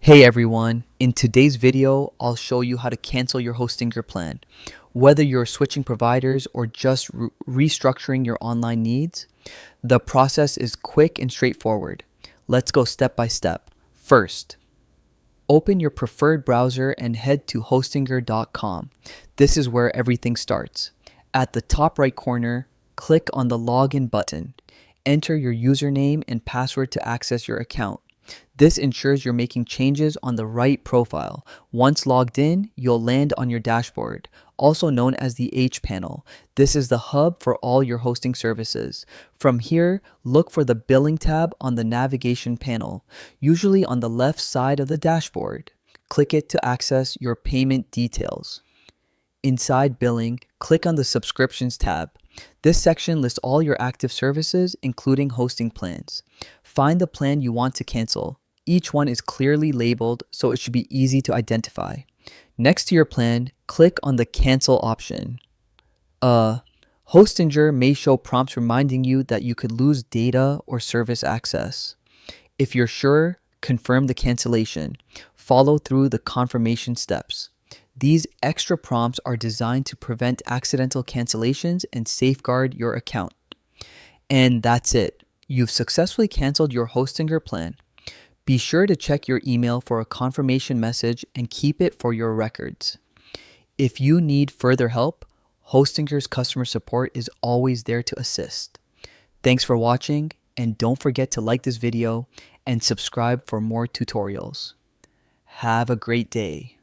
Hey everyone, in today's video, I'll show you how to cancel your Hostinger plan. Whether you're switching providers or just restructuring your online needs, the process is quick and straightforward. Let's go step by step. First, open your preferred browser and head to hostinger.com. This is where everything starts. At the top right corner, click on the login button. Enter your username and password to access your account. This ensures you're making changes on the right profile. Once logged in, you'll land on your dashboard, also known as the H panel. This is the hub for all your hosting services. From here, look for the billing tab on the navigation panel, usually on the left side of the dashboard. Click it to access your payment details. Inside billing, click on the subscriptions tab. This section lists all your active services, including hosting plans. Find the plan you want to cancel. Each one is clearly labeled, so it should be easy to identify. Next to your plan, click on the cancel option. Hostinger may show prompts reminding you that you could lose data or service access. If you're sure, confirm the cancellation. Follow through the confirmation steps. These extra prompts are designed to prevent accidental cancellations and safeguard your account. And that's it. You've successfully canceled your Hostinger plan. Be sure to check your email for a confirmation message and keep it for your records. If you need further help, Hostinger's customer support is always there to assist. Thanks for watching, and don't forget to like this video and subscribe for more tutorials. Have a great day.